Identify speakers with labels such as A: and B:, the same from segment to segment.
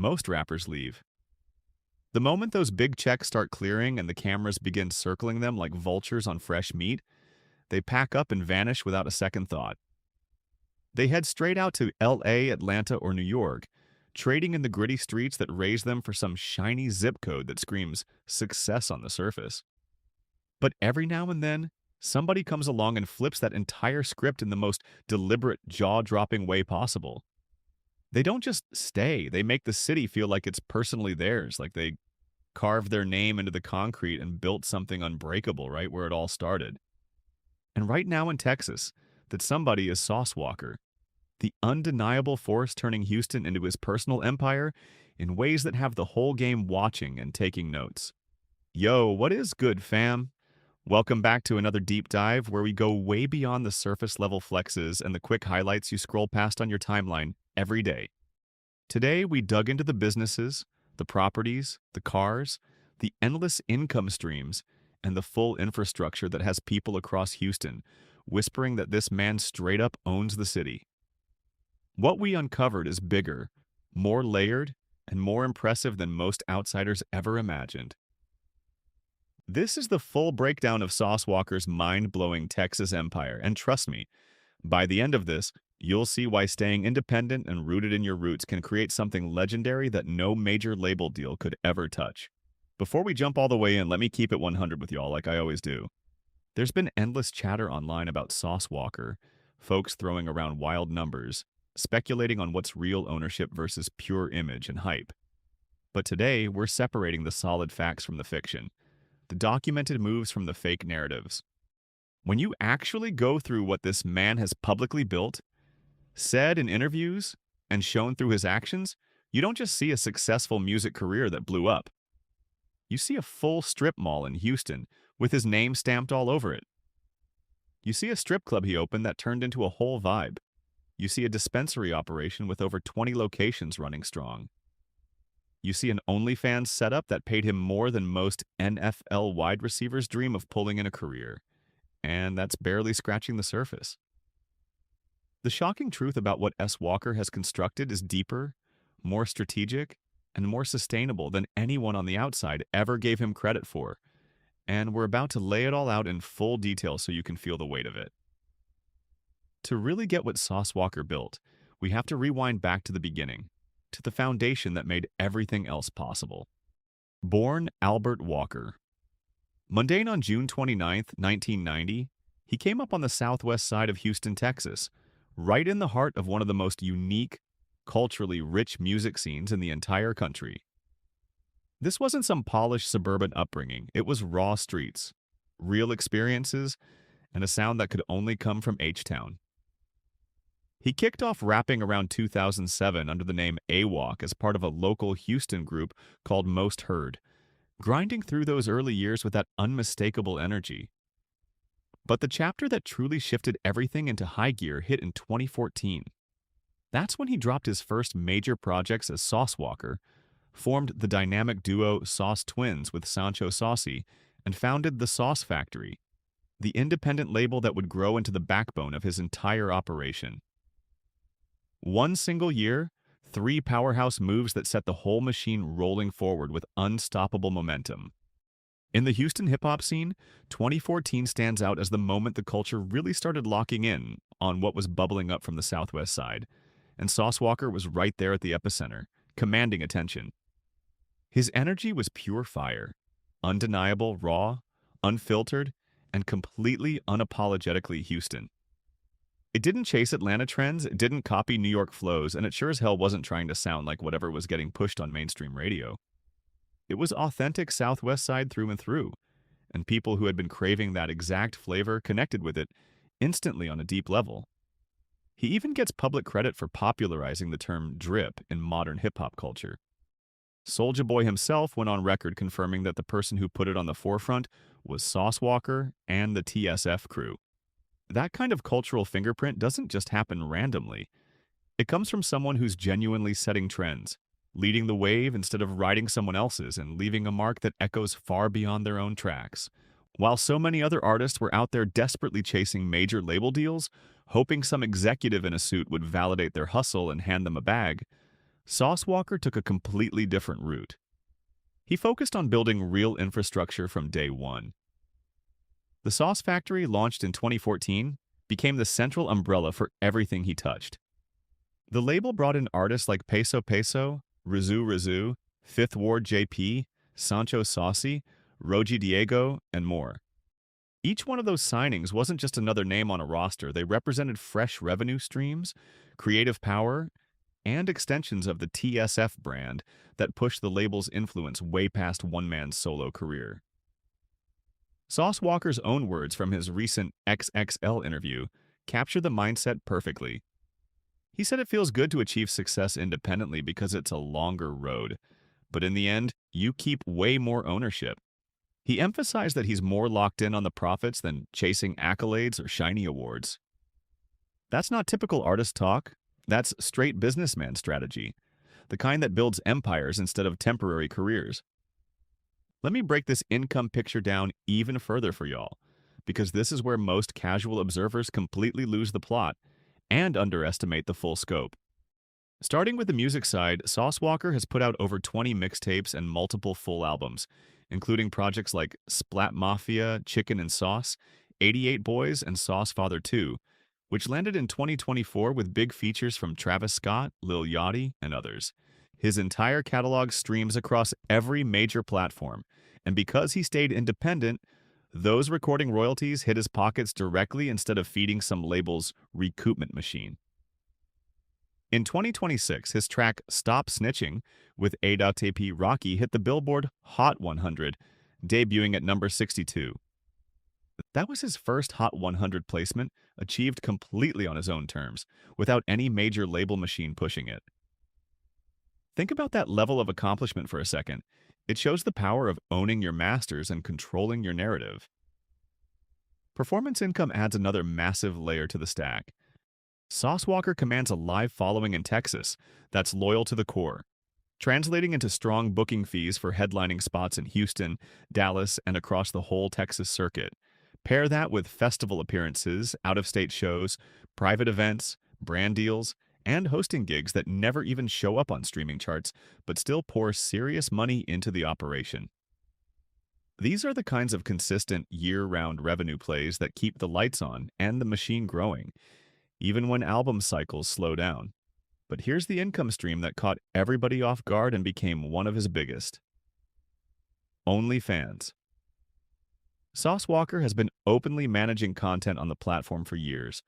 A: Most rappers leave. The moment those big checks start clearing and the cameras begin circling them like vultures on fresh meat, they pack up and vanish without a second thought. They head straight out to LA, Atlanta, or New York, trading in the gritty streets that raise them for some shiny zip code that screams success on the surface. But every now and then, somebody comes along and flips that entire script in the most deliberate, jaw-dropping way possible. They don't just stay, they make the city feel like it's personally theirs, like they carved their name into the concrete and built something unbreakable right where it all started. And right now in Texas, that somebody is Sauce Walker, the undeniable force turning Houston into his personal empire in ways that have the whole game watching and taking notes. Yo, what is good, fam? Welcome back to another deep dive where we go way beyond the surface level flexes and the quick highlights you scroll past on your timeline every day. Today, we dug into the businesses, the properties, the cars, the endless income streams, and the full infrastructure that has people across Houston whispering that this man straight up owns the city. What we uncovered is bigger, more layered, and more impressive than most outsiders ever imagined. This is the full breakdown of Sauce Walker's mind-blowing Texas empire, and trust me, by the end of this, you'll see why staying independent and rooted in your roots can create something legendary that no major label deal could ever touch. Before we jump all the way in, let me keep it 100 with y'all like I always do. There's been endless chatter online about Sauce Walker, folks throwing around wild numbers, speculating on what's real ownership versus pure image and hype. But today, we're separating the solid facts from the fiction, the documented moves from the fake narratives. When you actually go through what this man has publicly built, said in interviews, and shown through his actions, you don't just see a successful music career that blew up. You see a full strip mall in Houston with his name stamped all over it. You see a strip club he opened that turned into a whole vibe. You see a dispensary operation with over 20 locations running strong. You see an OnlyFans setup that paid him more than most NFL wide receivers dream of pulling in a career. And that's barely scratching the surface. The shocking truth about what S. Walker has constructed is deeper, more strategic, and more sustainable than anyone on the outside ever gave him credit for. And we're about to lay it all out in full detail so you can feel the weight of it. To really get what Sauce Walker built, we have to rewind back to the beginning, to the foundation that made everything else possible. Born Albert Walker. Mundane on June 29, 1990, he came up on the southwest side of Houston, Texas, right in the heart of one of the most unique, culturally rich music scenes in the entire country. This wasn't some polished suburban upbringing, it was raw streets, real experiences, and a sound that could only come from H-Town. He kicked off rapping around 2007 under the name AWOC as part of a local Houston group called Most Heard, grinding through those early years with that unmistakable energy. But the chapter that truly shifted everything into high gear hit in 2014. That's when he dropped his first major projects as Sauce Walker, formed the dynamic duo Sauce Twins with Sancho Saucy, and founded the Sauce Factory, the independent label that would grow into the backbone of his entire operation. One single year, 3 powerhouse moves that set the whole machine rolling forward with unstoppable momentum. In the Houston hip-hop scene, 2014 stands out as the moment the culture really started locking in on what was bubbling up from the southwest side, and Sauce Walker was right there at the epicenter, commanding attention. His energy was pure fire, undeniable, raw, unfiltered, and completely unapologetically Houston. It didn't chase Atlanta trends, it didn't copy New York flows, and it sure as hell wasn't trying to sound like whatever was getting pushed on mainstream radio. It was authentic Southwest Side through and through, and people who had been craving that exact flavor connected with it instantly on a deep level. He even gets public credit for popularizing the term drip in modern hip-hop culture. Soulja Boy himself went on record confirming that the person who put it on the forefront was Sauce Walker and the TSF crew. That kind of cultural fingerprint doesn't just happen randomly. It comes from someone who's genuinely setting trends, leading the wave instead of riding someone else's and leaving a mark that echoes far beyond their own tracks. While so many other artists were out there desperately chasing major label deals, hoping some executive in a suit would validate their hustle and hand them a bag, Sauce Walker took a completely different route. He focused on building real infrastructure from day one. The Sauce Factory, launched in 2014, became the central umbrella for everything he touched. The label brought in artists like Peso Peso, Rizu Rizu, Fifth Ward JP, Sancho Saucy, Roji Diego, and more. Each one of those signings wasn't just another name on a roster, they represented fresh revenue streams, creative power, and extensions of the TSF brand that pushed the label's influence way past one man's solo career. Sauce Walker's own words from his recent XXL interview capture the mindset perfectly. He said it feels good to achieve success independently because it's a longer road, but in the end, you keep way more ownership. He emphasized that he's more locked in on the profits than chasing accolades or shiny awards. That's not typical artist talk. That's straight businessman strategy, the kind that builds empires instead of temporary careers. Let me break this income picture down even further for y'all, because this is where most casual observers completely lose the plot and underestimate the full scope. Starting with the music side, Sauce Walker has put out over 20 mixtapes and multiple full albums, including projects like Splat Mafia, Chicken and Sauce, 88 Boys, and Sauce Father 2, which landed in 2024 with big features from Travis Scott, Lil Yachty, and others. His entire catalog streams across every major platform, and because he stayed independent, those recording royalties hit his pockets directly instead of feeding some label's recoupment machine. In 2026, his track Stop Snitching with A.AP Rocky hit the Billboard Hot 100, debuting at number 62. That was his first Hot 100 placement, achieved completely on his own terms, without any major label machine pushing it. Think about that level of accomplishment for a second. It shows the power of owning your masters and controlling your narrative. Performance income adds another massive layer to the stack. Sauce Walker commands a live following in Texas that's loyal to the core, translating into strong booking fees for headlining spots in Houston, Dallas, and across the whole Texas circuit. Pair that with festival appearances, out-of-state shows, private events, brand deals, and hosting gigs that never even show up on streaming charts, but still pour serious money into the operation. These are the kinds of consistent, year-round revenue plays that keep the lights on and the machine growing, even when album cycles slow down. But here's the income stream that caught everybody off guard and became one of his biggest. OnlyFans. Sauce Walker has been openly managing content on the platform for years,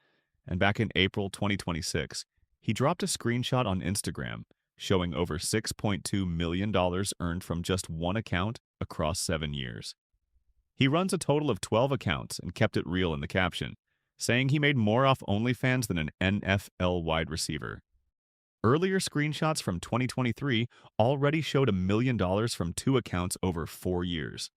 A: and back in April 2026, he dropped a screenshot on Instagram showing over $6.2 million earned from just one account across 7 years. He runs a total of 12 accounts and kept it real in the caption, saying he made more off OnlyFans than an NFL wide receiver. Earlier screenshots from 2023 already showed $1 million from 2 accounts over 4 years.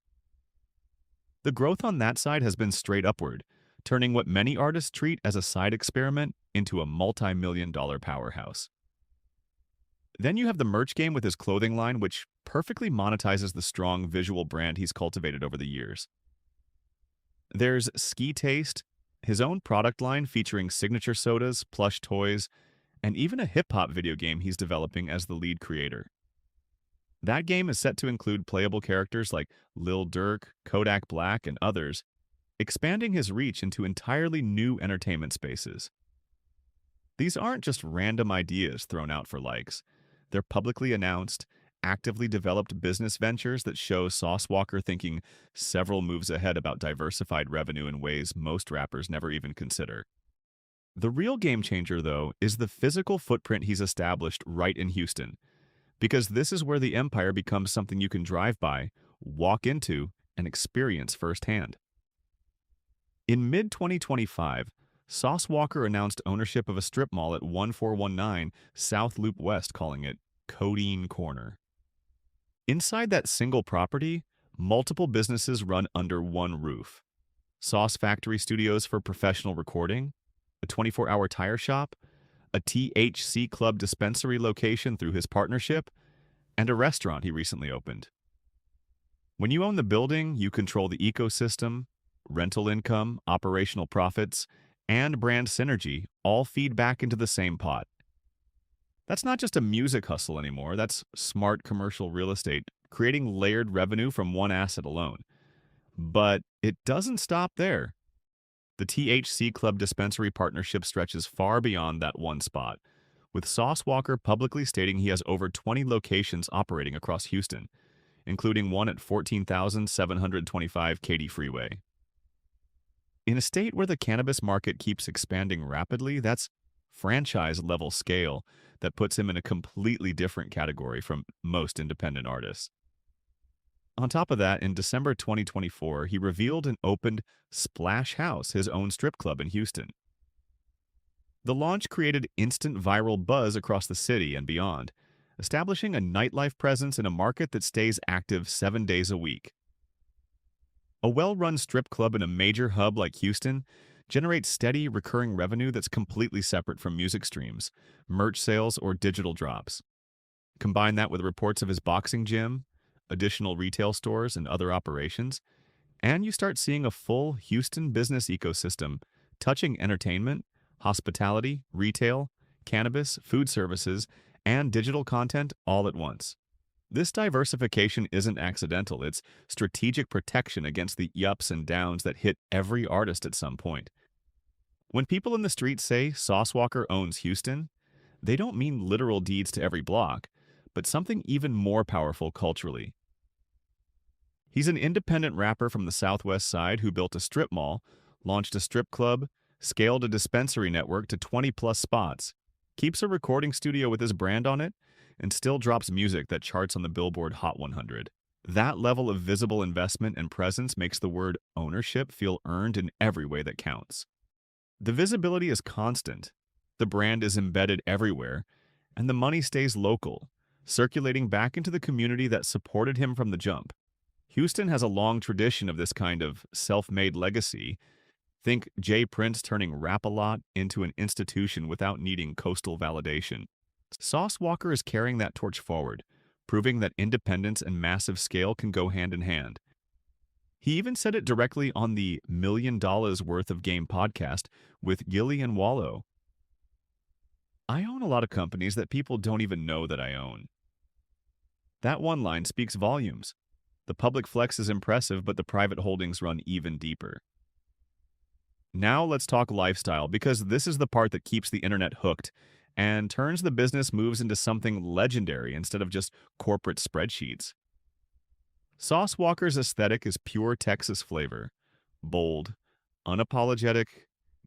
A: The growth on that side has been straight upward, turning what many artists treat as a side experiment into a multi-million-dollar powerhouse. Then you have the merch game with his clothing line, which perfectly monetizes the strong visual brand he's cultivated over the years. There's Ski Taste, his own product line featuring signature sodas, plush toys, and even a hip-hop video game he's developing as the lead creator. That game is set to include playable characters like Lil Durk, Kodak Black, and others, expanding his reach into entirely new entertainment spaces. These aren't just random ideas thrown out for likes. They're publicly announced, actively developed business ventures that show Sauce Walker thinking several moves ahead about diversified revenue in ways most rappers never even consider. The real game changer, though, is the physical footprint he's established right in Houston, because this is where the empire becomes something you can drive by, walk into, and experience firsthand. In mid-2025, Sauce Walker announced ownership of a strip mall at 1419 South Loop West, calling it Codeine Corner. Inside that single property, multiple businesses run under one roof. Sauce Factory Studios for professional recording, a 24-hour tire shop, a THC Club dispensary location through his partnership, and a restaurant he recently opened. When you own the building, you control the ecosystem, rental income, operational profits, and brand synergy all feed back into the same pot. That's not just a music hustle anymore, that's smart commercial real estate, creating layered revenue from one asset alone. But it doesn't stop there. The THC Club dispensary partnership stretches far beyond that one spot, with Sauce Walker publicly stating he has over 20 locations operating across Houston, including one at 14,725 Katy Freeway. In a state where the cannabis market keeps expanding rapidly, that's franchise-level scale that puts him in a completely different category from most independent artists. On top of that, in December 2024, he revealed and opened Splash House, his own strip club in Houston. The launch created instant viral buzz across the city and beyond, establishing a nightlife presence in a market that stays active 7 days a week. A well-run strip club in a major hub like Houston generates steady, recurring revenue that's completely separate from music streams, merch sales, or digital drops. Combine that with reports of his boxing gym, additional retail stores, and other operations, and you start seeing a full Houston business ecosystem touching entertainment, hospitality, retail, cannabis, food services, and digital content all at once. This diversification isn't accidental, it's strategic protection against the ups and downs that hit every artist at some point. When people in the street say Sauce Walker owns Houston, they don't mean literal deeds to every block, but something even more powerful culturally. He's an independent rapper from the Southwest Side who built a strip mall, launched a strip club, scaled a dispensary network to 20-plus spots, keeps a recording studio with his brand on it, and still drops music that charts on the Billboard Hot 100. That level of visible investment and presence makes the word ownership feel earned in every way that counts. The visibility is constant, the brand is embedded everywhere, and the money stays local, circulating back into the community that supported him from the jump. Houston has a long tradition of this kind of self-made legacy. Think Jay Prince turning Rap-A-Lot into an institution without needing coastal validation. Sauce Walker is carrying that torch forward, proving that independence and massive scale can go hand in hand. He even said it directly on the $1 million Worth of Game podcast with Gilly and Wallow. I own a lot of companies that people don't even know that I own. That one line speaks volumes. The public flex is impressive, but the private holdings run even deeper. Now let's talk lifestyle, because this is the part that keeps the internet hooked and turns the business moves into something legendary instead of just corporate spreadsheets. Sauce Walker's aesthetic is pure Texas flavor, bold, unapologetic,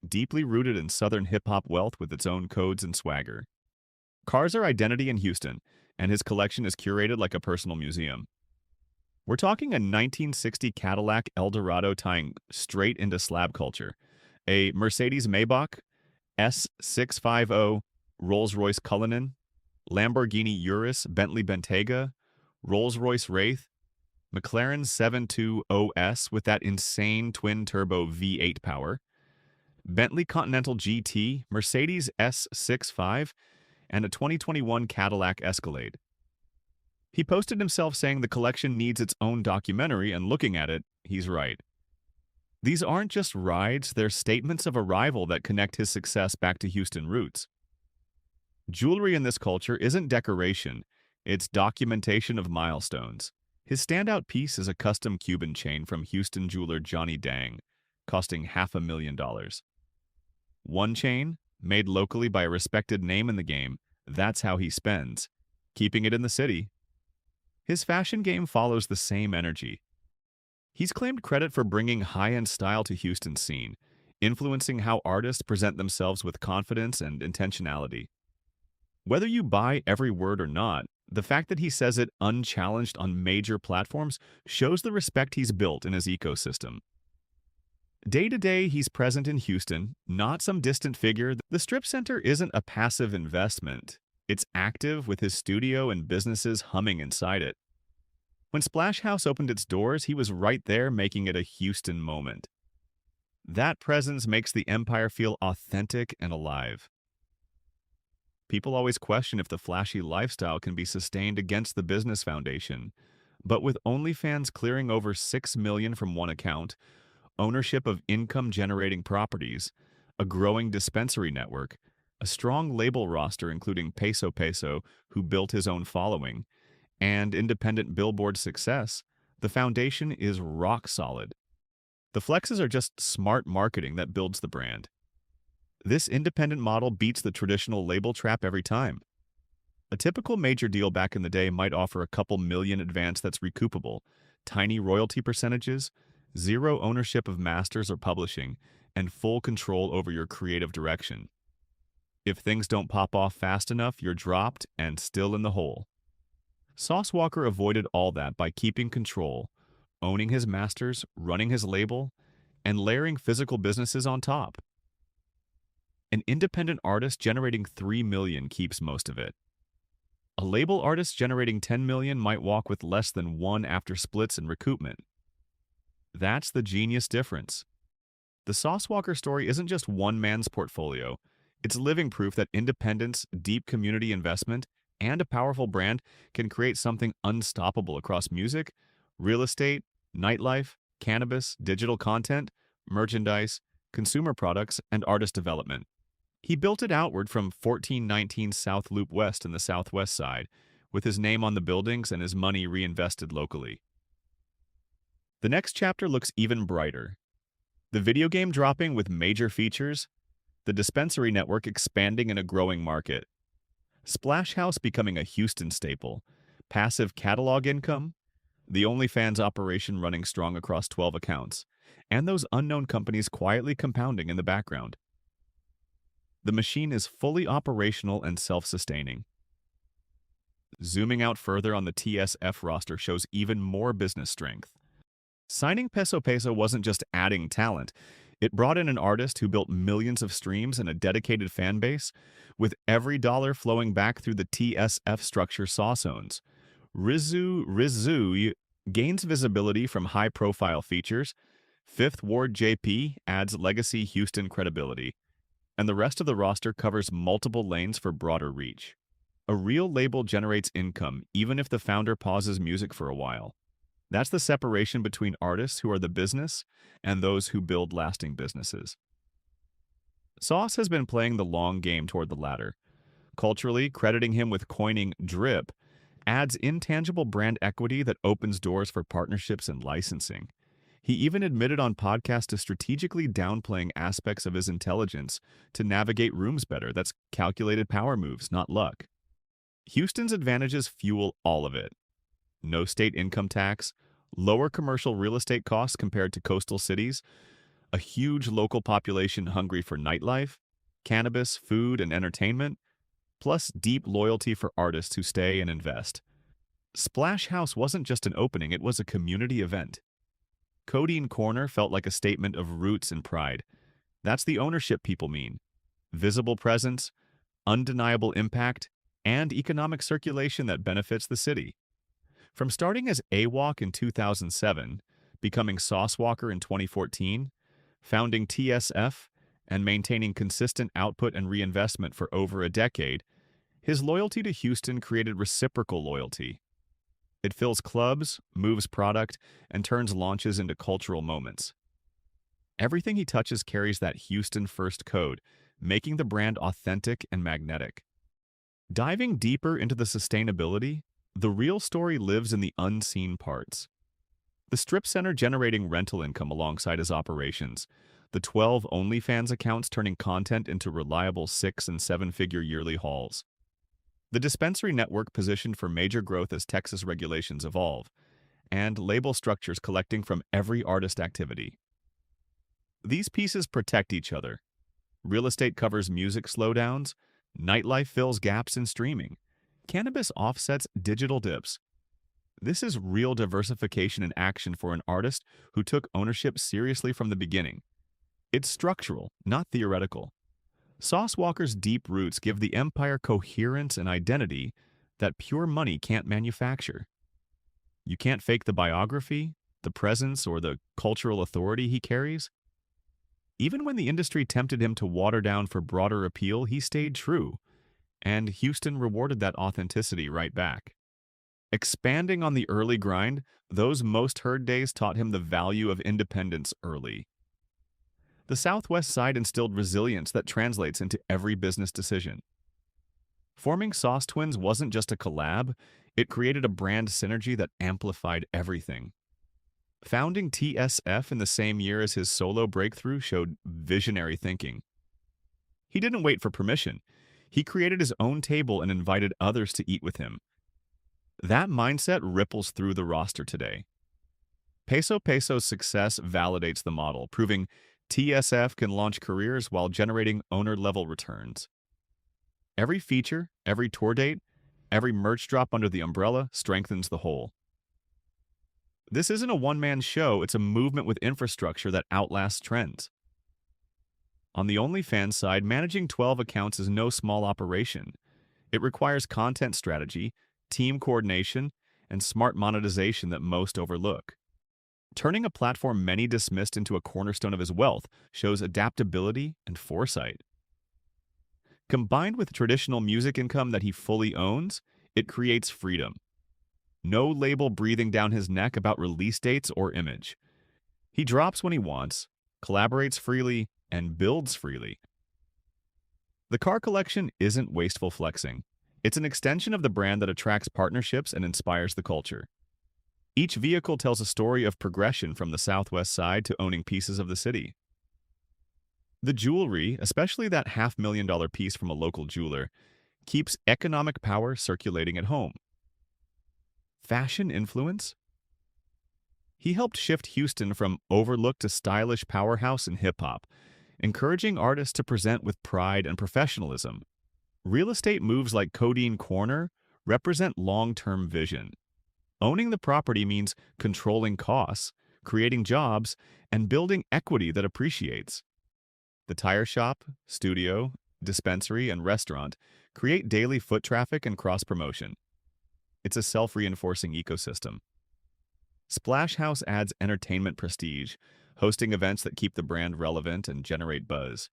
A: deeply rooted in Southern hip-hop wealth with its own codes and swagger. Cars are identity in Houston, and his collection is curated like a personal museum. We're talking a 1960 Cadillac Eldorado tying straight into slab culture, a Mercedes Maybach, S650, Rolls-Royce Cullinan, Lamborghini Urus, Bentley Bentayga, Rolls-Royce Wraith, McLaren 720S with that insane twin-turbo V8 power, Bentley Continental GT, Mercedes S65, and a 2021 Cadillac Escalade. He posted himself saying the collection needs its own documentary, and looking at it, he's right. These aren't just rides, they're statements of arrival that connect his success back to Houston roots. Jewelry in this culture isn't decoration, it's documentation of milestones. His standout piece is a custom Cuban chain from Houston jeweler Johnny Dang, costing $500,000. One chain, made locally by a respected name in the game, that's how he spends, keeping it in the city. His fashion game follows the same energy. He's claimed credit for bringing high-end style to Houston's scene, influencing how artists present themselves with confidence and intentionality. Whether you buy every word or not, the fact that he says it unchallenged on major platforms shows the respect he's built in his ecosystem. Day to day, he's present in Houston, not some distant figure. The strip center isn't a passive investment. It's active, with his studio and businesses humming inside it. When Splash House opened its doors, he was right there, making it a Houston moment. That presence makes the empire feel authentic and alive. People always question if the flashy lifestyle can be sustained against the business foundation. But with OnlyFans clearing over $6 million from one account, ownership of income-generating properties, a growing dispensary network, A strong label roster including Peso Peso, who built his own following, and independent Billboard success, the foundation is rock solid. The flexes are just smart marketing that builds the brand. This independent model beats the traditional label trap every time. A typical major deal back in the day might offer a couple million advance that's recoupable, tiny royalty percentages, zero ownership of masters or publishing, and full control over your creative direction. If things don't pop off fast enough, you're dropped and still in the hole. Sauce Walker avoided all that by keeping control, owning his masters, running his label, and layering physical businesses on top. An independent artist generating 3 million keeps most of it. A label artist generating 10 million might walk with less than 1 after splits and recoupment. That's the genius difference. The Sauce Walker story isn't just one man's portfolio. It's living proof that independence, deep community investment, and a powerful brand can create something unstoppable across music, real estate, nightlife, cannabis, digital content, merchandise, consumer products, and artist development. He built it outward from 1419 South Loop West in the Southwest Side, with his name on the buildings and his money reinvested locally. The next chapter looks even brighter. The video game dropping with major features, the dispensary network expanding in a growing market, Splash House becoming a Houston staple, passive catalog income, the OnlyFans operation running strong across 12 accounts, and those unknown companies quietly compounding in the background. The machine is fully operational and self-sustaining. Zooming out further on the TSF roster shows even more business strength. Signing Peso Peso wasn't just adding talent. It brought in an artist who built millions of streams and a dedicated fan base, with every dollar flowing back through the TSF structure Sauce owns. Rizzu gains visibility from high-profile features. Fifth Ward JP adds legacy Houston credibility, and the rest of the roster covers multiple lanes for broader reach. A real label generates income even if the founder pauses music for a while. That's the separation between artists who are the business and those who build lasting businesses. Sauce has been playing the long game toward the latter. Culturally, crediting him with coining drip adds intangible brand equity that opens doors for partnerships and licensing. He even admitted on podcast to strategically downplaying aspects of his intelligence to navigate rooms better. That's calculated power moves, not luck. Houston's advantages fuel all of it. No state income tax, lower commercial real estate costs compared to coastal cities, a huge local population hungry for nightlife, cannabis, food, and entertainment, plus deep loyalty for artists who stay and invest. Splash House wasn't just an opening, it was a community event. Codeine Corner felt like a statement of roots and pride. That's the ownership people mean. Visible presence, undeniable impact, and economic circulation that benefits the city. From starting as AWalk in 2007, becoming Sauce Walker in 2014, founding TSF, and maintaining consistent output and reinvestment for over a decade, his loyalty to Houston created reciprocal loyalty. It fills clubs, moves product, and turns launches into cultural moments. Everything he touches carries that Houston-first code, making the brand authentic and magnetic. Diving deeper into the sustainability, the real story lives in the unseen parts. The strip center generating rental income alongside his operations, the 12 OnlyFans accounts turning content into reliable 6- and 7-figure yearly hauls. The dispensary network positioned for major growth as Texas regulations evolve, and label structures collecting from every artist activity. These pieces protect each other. Real estate covers music slowdowns, nightlife fills gaps in streaming, cannabis offsets digital dips. This is real diversification in action for an artist who took ownership seriously from the beginning. It's structural, not theoretical. Sauce Walker's deep roots give the empire coherence and identity that pure money can't manufacture. You can't fake the biography, the presence, or the cultural authority he carries. Even when the industry tempted him to water down for broader appeal, he stayed true, and Houston rewarded that authenticity right back. Expanding on the early grind, those most heard days taught him the value of independence early. The Southwest side instilled resilience that translates into every business decision. Forming Sauce Twins wasn't just a collab, it created a brand synergy that amplified everything. Founding TSF in the same year as his solo breakthrough showed visionary thinking. He didn't wait for permission. He created his own table and invited others to eat with him. That mindset ripples through the roster today. Peso Peso's success validates the model, proving TSF can launch careers while generating owner-level returns. Every feature, every tour date, every merch drop under the umbrella strengthens the whole. This isn't a one-man show, it's a movement with infrastructure that outlasts trends. On the OnlyFans side, managing 12 accounts is no small operation. It requires content strategy, team coordination, and smart monetization that most overlook. Turning a platform many dismissed into a cornerstone of his wealth shows adaptability and foresight. Combined with traditional music income that he fully owns, it creates freedom. No label breathing down his neck about release dates or image. He drops when he wants, collaborates freely, and builds freely. The car collection isn't wasteful flexing. It's an extension of the brand that attracts partnerships and inspires the culture. Each vehicle tells a story of progression from the Southwest side to owning pieces of the city. The jewelry, especially that $500,000 piece from a local jeweler, keeps economic power circulating at home. Fashion influence? He helped shift Houston from overlooked to stylish powerhouse in hip-hop, encouraging artists to present with pride and professionalism. Real estate moves like Codeine Corner represent long-term vision. Owning the property means controlling costs, creating jobs, and building equity that appreciates. The tire shop, studio, dispensary, and restaurant create daily foot traffic and cross-promotion. It's a self-reinforcing ecosystem. Splash House adds entertainment prestige, hosting events that keep the brand relevant and generate buzz.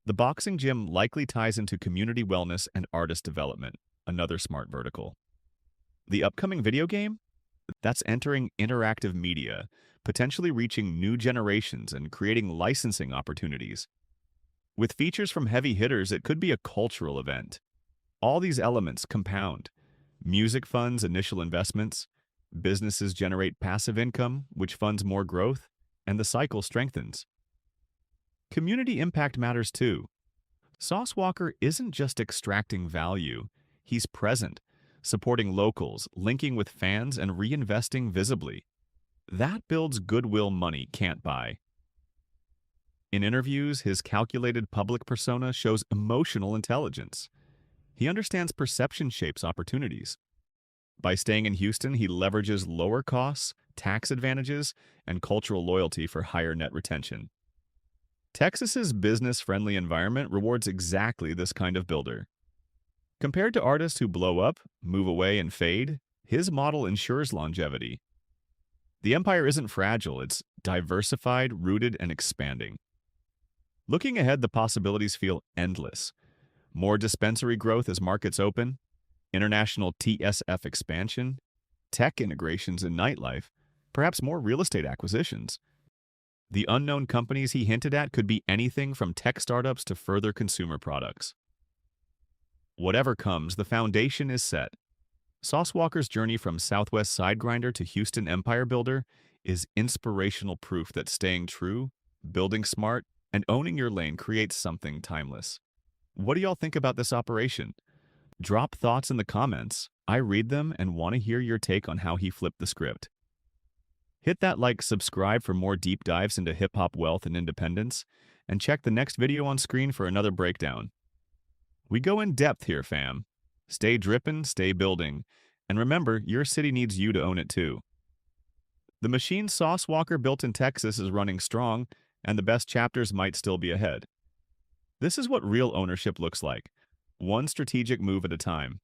A: The boxing gym likely ties into community wellness and artist development, another smart vertical. The upcoming video game? That's entering interactive media, potentially reaching new generations and creating licensing opportunities. With features from heavy hitters, it could be a cultural event. All these elements compound. Music funds initial investments, businesses generate passive income, which funds more growth, and the cycle strengthens. Community impact matters too. Sauce Walker isn't just extracting value, he's present, supporting locals, linking with fans, and reinvesting visibly. That builds goodwill money can't buy. In interviews, his calculated public persona shows emotional intelligence. He understands perception shapes opportunities. By staying in Houston, he leverages lower costs, tax advantages, and cultural loyalty for higher net retention. Texas's business-friendly environment rewards exactly this kind of builder. Compared to artists who blow up, move away, and fade, his model ensures longevity. The empire isn't fragile, it's diversified, rooted, and expanding. Looking ahead, the possibilities feel endless. More dispensary growth as markets open, international TSF expansion, tech integrations in nightlife, perhaps more real estate acquisitions. The unknown companies he hinted at could be anything from tech startups to further consumer products. Whatever comes, the foundation is set. Sauce Walker's journey from Southwest side grinder to Houston empire builder is inspirational proof that staying true, building smart, and owning your lane creates something timeless. What do y'all think about this operation? Drop thoughts in the comments. I read them and want to hear your take on how he flipped the script. Hit that like, subscribe for more deep dives into hip-hop wealth and independence, and check the next video on screen for another breakdown. We go in depth here, fam. Stay drippin', stay building, and remember, your city needs you to own it too. The machine Sauce Walker built in Texas is running strong, and the best chapters might still be ahead. This is what real ownership looks like, one strategic move at a time.